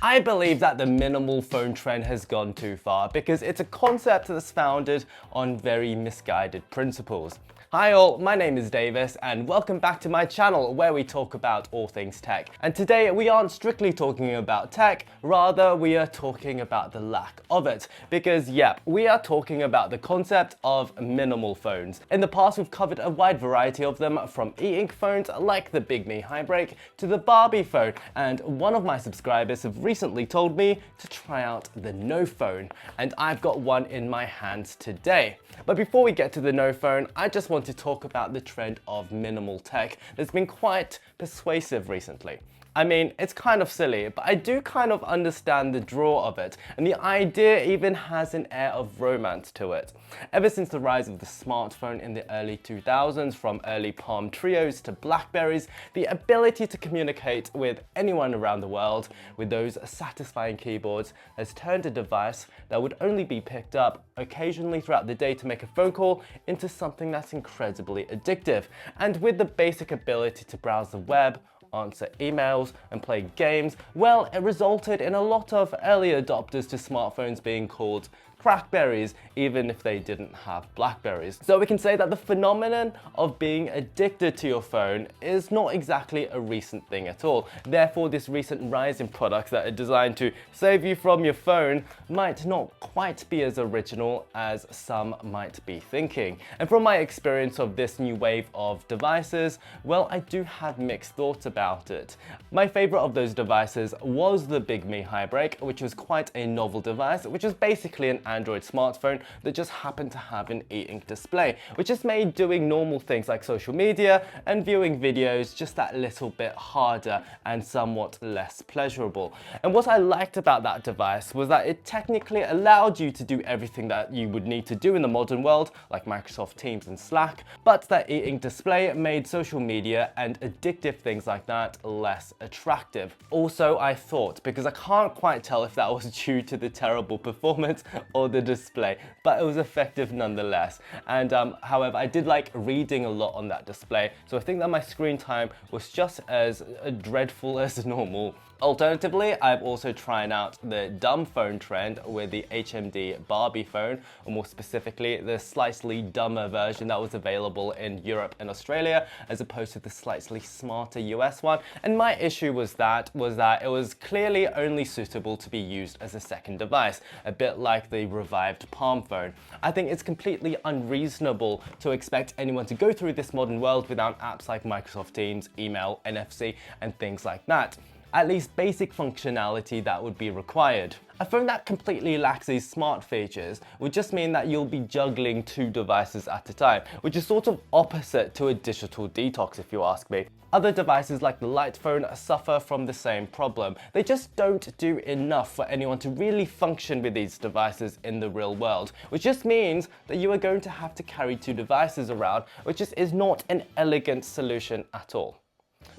I believe that the minimal phone trend has gone too far because it's a concept that's founded on very misguided principles. Hi all, my name is Davis and welcome back to my channel where we talk about all things tech. And today we aren't strictly talking about tech, rather we are talking about the lack of it. Because yeah, we are talking about the concept of minimal phones. In the past we've covered a wide variety of them, from e-ink phones like the Big Me Highbreak to the Barbie phone, and one of my subscribers have recently told me to try out the NoPhone, and I've got one in my hands today. But before we get to the NoPhone, I just want to talk about the trend of minimal tech that's been quite persuasive recently. I mean, it's kind of silly, but I do kind of understand the draw of it, and the idea even has an air of romance to it. Ever since the rise of the smartphone in the early 2000s, from early Palm Trios to Blackberries, the ability to communicate with anyone around the world with those satisfying keyboards has turned a device that would only be picked up occasionally throughout the day to make a phone call into something that's incredibly addictive. And with the basic ability to browse the web, answer emails and play games, well, it resulted in a lot of early adopters to smartphones being called crackberries, even if they didn't have Blackberries. So we can say that the phenomenon of being addicted to your phone is not exactly a recent thing at all. Therefore, this recent rise in products that are designed to save you from your phone might not quite be as original as some might be thinking. And from my experience of this new wave of devices, well, I do have mixed thoughts about it. My favorite of those devices was the Big Me Highbreak, which was quite a novel device, which is basically an Android smartphone that just happened to have an e-ink display, which just made doing normal things like social media and viewing videos just that little bit harder and somewhat less pleasurable. And what I liked about that device was that it technically allowed you to do everything that you would need to do in the modern world, like Microsoft Teams and Slack, but that e-ink display made social media and addictive things like that less attractive. Also, I thought, because I can't quite tell if that was due to the terrible performance or the display, but it was effective nonetheless. And however, I did like reading a lot on that display, so I think that my screen time was just as dreadful as normal. Alternatively, I've also tried out the dumb phone trend with the HMD Barbie phone, or more specifically, the slightly dumber version that was available in Europe and Australia, as opposed to the slightly smarter US one. And my issue was that it was clearly only suitable to be used as a second device, a bit like the revived Palm phone. I think it's completely unreasonable to expect anyone to go through this modern world without apps like Microsoft Teams, email, NFC, and things like that. At least basic functionality that would be required. A phone that completely lacks these smart features would just mean that you'll be juggling two devices at a time, which is sort of opposite to a digital detox if you ask me. Other devices like the Lite phone suffer from the same problem. They just don't do enough for anyone to really function with these devices in the real world, which just means that you are going to have to carry two devices around, which is not an elegant solution at all.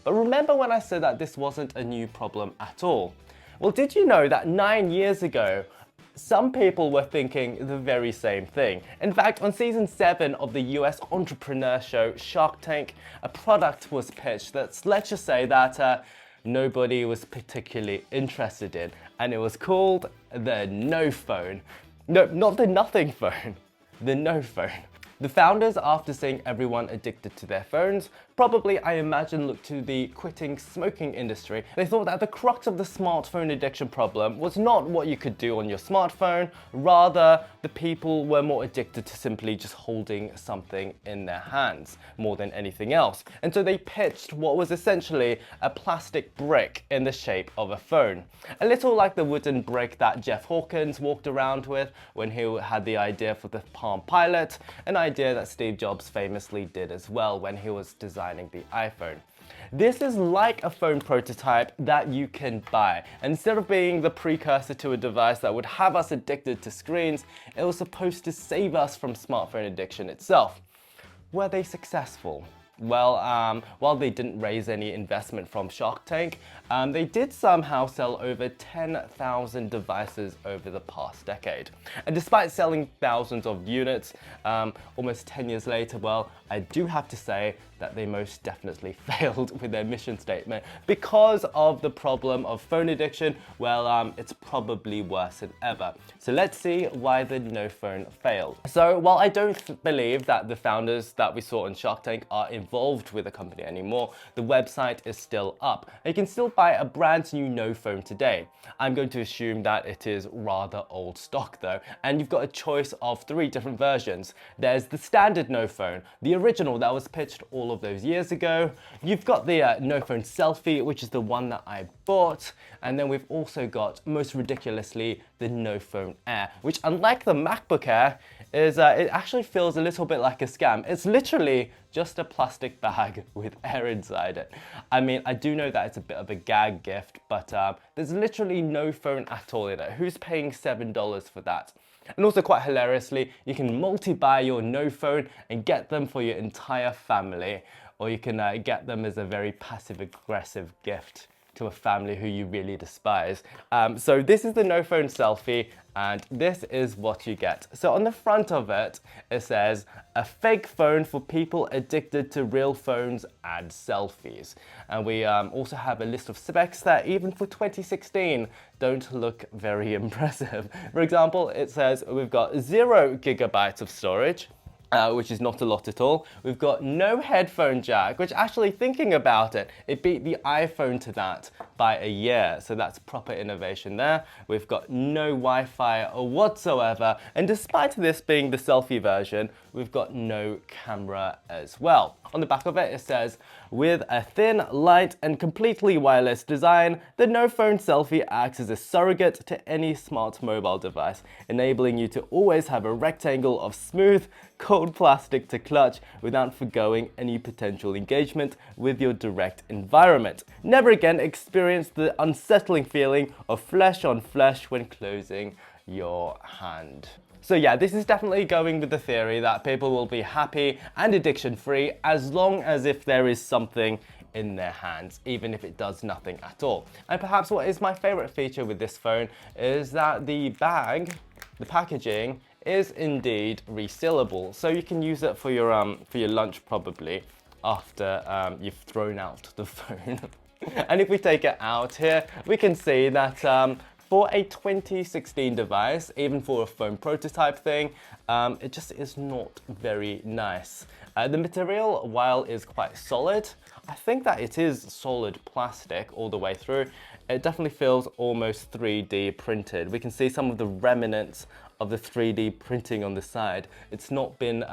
But remember when I said that this wasn't a new problem at all? Well, did you know that 9 years ago, some people were thinking the very same thing? In fact, on season 7 of the US entrepreneur show Sharktank, a product was pitched that, let's just say that nobody was particularly interested in, and it was called the NoPhone. No, not the nothing phone, the NoPhone. The founders, after seeing everyone addicted to their phones, probably, I imagine, looked to the quitting smoking industry. They thought that the crux of the smartphone addiction problem was not what you could do on your smartphone, rather the people were more addicted to simply just holding something in their hands more than anything else. And so they pitched what was essentially a plastic brick in the shape of a phone. A little like the wooden brick that Jeff Hawkins walked around with when he had the idea for the Palm Pilot, an idea that Steve Jobs famously did as well when he was designing the iPhone. This is like a phone prototype that you can buy. Instead of being the precursor to a device that would have us addicted to screens, it was supposed to save us from smartphone addiction itself. Were they successful? Well, while they didn't raise any investment from Shark Tank, they did somehow sell over 10,000 devices over the past decade. And despite selling thousands of units, almost 10 years later, well, I do have to say that that they most definitely failed with their mission statement. Because of the problem of phone addiction, well, it's probably worse than ever. So let's see why the NoPhone failed. So while I don't believe that the founders that we saw on Shark Tank are involved with the company anymore, the website is still up. You can still buy a brand new NoPhone today. I'm going to assume that it is rather old stock though, and you've got a choice of 3 different versions. There's the standard NoPhone, the original that was pitched all of those years ago. You've got the NoPhone Selfie, which is the one that I bought, and then we've also got, most ridiculously, the NoPhone Air, which, unlike the MacBook Air, is it actually feels a little bit like a scam. It's literally just a plastic bag with air inside it. I mean, I do know that it's a bit of a gag gift, but there's literally no phone at all in it. Who's paying $7 for that? And also, quite hilariously, you can multi-buy your NoPhone and get them for your entire family, or you can get them as a very passive-aggressive gift to a family who you really despise. So this is the NoPhone Selfie, and this is what you get. So on the front of it, it says, a fake phone for people addicted to real phones and selfies. And we also have a list of specs that, even for 2016, don't look very impressive. For example, it says we've got 0 GB of storage, which is not a lot at all. We've got no headphone jack, which, actually thinking about it, it beat the iPhone to that by a year. So that's proper innovation there. We've got no Wi-Fi whatsoever. And despite this being the selfie version, we've got no camera as well. On the back of it, it says, with a thin, light, and completely wireless design, the NoPhone Selfie acts as a surrogate to any smart mobile device, enabling you to always have a rectangle of smooth, cold plastic to clutch without forgoing any potential engagement with your direct environment. Never again experience the unsettling feeling of flesh on flesh when closing your hand. So yeah, this is definitely going with the theory that people will be happy and addiction-free as long as if there is something in their hands, even if it does nothing at all. And perhaps what is my favorite feature with this phone is that the bag, the packaging, is indeed resealable. So you can use it for your lunch probably after you've thrown out the phone. And if we take it out here, we can see that for a 2016 device, even for a phone prototype thing, it just is not very nice. The material, while is quite solid, I think that it is solid plastic all the way through. It definitely feels almost 3D printed. We can see some of the remnants of the 3D printing on the side. It's not been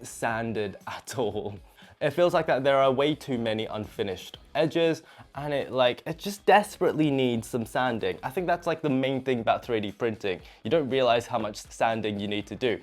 sanded at all. It feels like that there are way too many unfinished edges, and it just desperately needs some sanding. I think that's like the main thing about 3D printing. You don't realize how much sanding you need to do.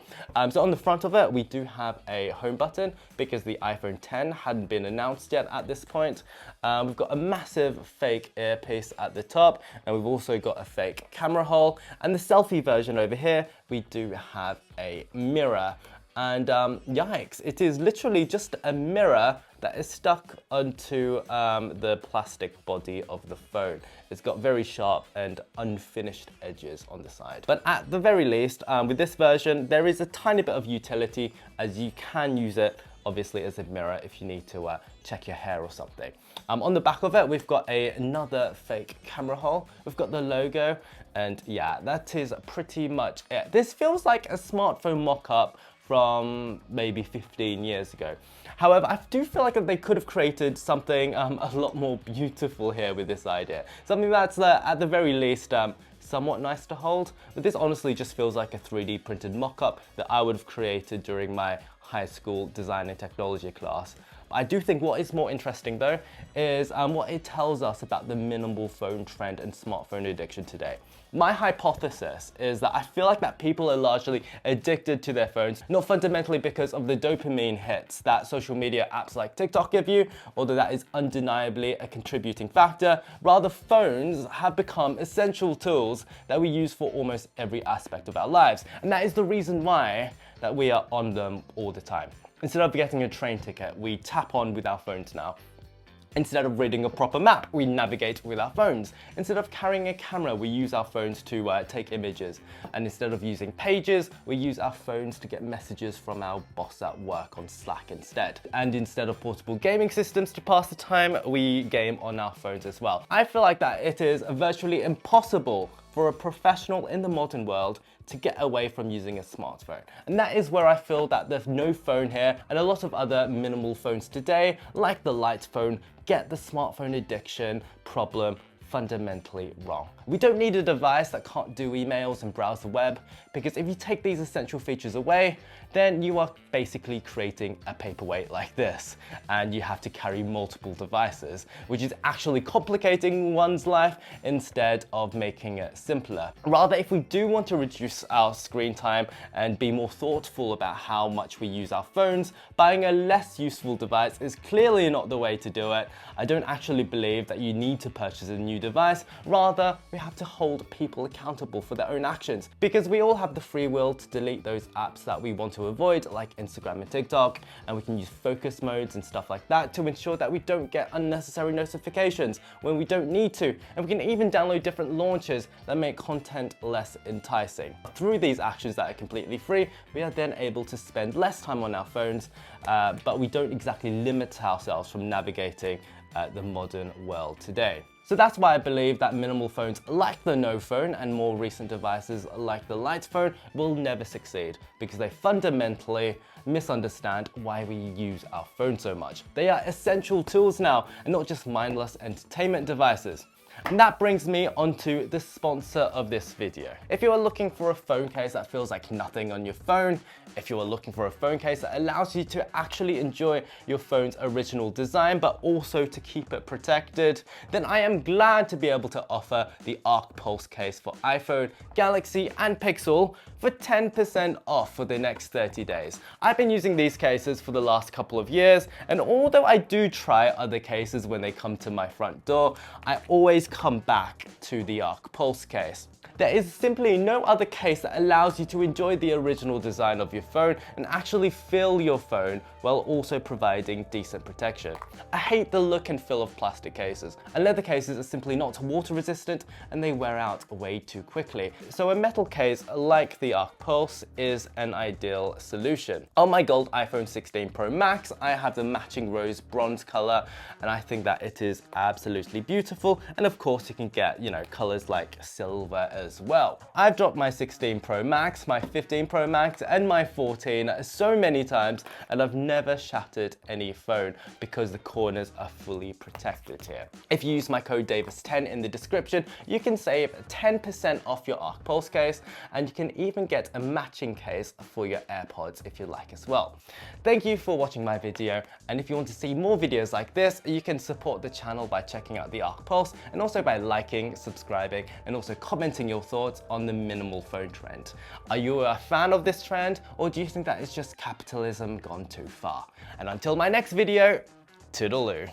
So on the front of it, we do have a home button because the iPhone X hadn't been announced yet at this point. We've got a massive fake earpiece at the top, and we've also got a fake camera hole. And the selfie version over here, we do have a mirror. And yikes, it is literally just a mirror that is stuck onto the plastic body of the phone. It's got very sharp and unfinished edges on the side. But at the very least, with this version, there is a tiny bit of utility, as you can use it obviously as a mirror if you need to check your hair or something. On the back of it, we've got another fake camera hole. We've got the logo, and yeah, that is pretty much it. This feels like a smartphone mock-up from maybe 15 years ago. However, I do feel like they could have created something a lot more beautiful here with this idea. Something that's at the very least somewhat nice to hold, but this honestly just feels like a 3D printed mock-up that I would have created during my high school design and technology class. I do think what is more interesting though is what it tells us about the minimal phone trend and smartphone addiction today. My hypothesis is that I feel like that people are largely addicted to their phones, not fundamentally because of the dopamine hits that social media apps like TikTok give you, although that is undeniably a contributing factor. Rather, phones have become essential tools that we use for almost every aspect of our lives. And that is the reason why that we are on them all the time. Instead of getting a train ticket, we tap on with our phones now. Instead of reading a proper map, we navigate with our phones. Instead of carrying a camera, we use our phones to take images. And instead of using pages, we use our phones to get messages from our boss at work on Slack instead. And instead of portable gaming systems to pass the time, we game on our phones as well. I feel like that it is virtually impossible for a professional in the modern world to get away from using a smartphone. And that is where I feel that the NoPhone here and a lot of other minimal phones today, like the Lite phone, get the smartphone addiction problem fundamentally wrong. We don't need a device that can't do emails and browse the web, because if you take these essential features away, then you are basically creating a paperweight like this, and you have to carry multiple devices, which is actually complicating one's life instead of making it simpler. Rather, if we do want to reduce our screen time and be more thoughtful about how much we use our phones, buying a less useful device is clearly not the way to do it. I don't actually believe that you need to purchase a new device. Rather, we have to hold people accountable for their own actions, because we all have the free will to delete those apps that we want to avoid, like Instagram and TikTok, and we can use focus modes and stuff like that to ensure that we don't get unnecessary notifications when we don't need to. And we can even download different launchers that make content less enticing. Through these actions that are completely free, we are then able to spend less time on our phones, but we don't exactly limit ourselves from navigating the modern world today. So that's why I believe that minimal phones like the NoPhone and more recent devices like the Lite phone will never succeed, because they fundamentally misunderstand why we use our phone so much. They are essential tools now, and not just mindless entertainment devices. And that brings me onto the sponsor of this video. If you are looking for a phone case that feels like nothing on your phone, if you are looking for a phone case that allows you to actually enjoy your phone's original design, but also to keep it protected, then I am glad to be able to offer the Arc Pulse case for iPhone, Galaxy, and Pixel for 10% off for the next 30 days. I've been using these cases for the last couple of years, and although I do try other cases when they come to my front door, I always come back to the Arc Pulse case. There is simply no other case that allows you to enjoy the original design of your phone and actually feel your phone while also providing decent protection. I hate the look and feel of plastic cases, and leather cases are simply not water resistant and they wear out way too quickly. So a metal case like the Arc Pulse is an ideal solution. On my gold iPhone 16 Pro Max, I have the matching rose bronze color, and I think that it is absolutely beautiful. And of course you can get, colors like silver as well. I've dropped my 16 Pro Max, my 15 Pro Max, and my 14 so many times, and I've never shattered any phone because the corners are fully protected here. If you use my code Davis10 in the description, you can save 10% off your Arc Pulse case, and you can even get a matching case for your AirPods if you like as well. Thank you for watching my video, and if you want to see more videos like this, you can support the channel by checking out the Arc Pulse, and also by liking, subscribing, and also commenting your thoughts on the minimal phone trend. Are you a fan of this trend, or do you think that it's just capitalism gone too far? And until my next video, toodaloo.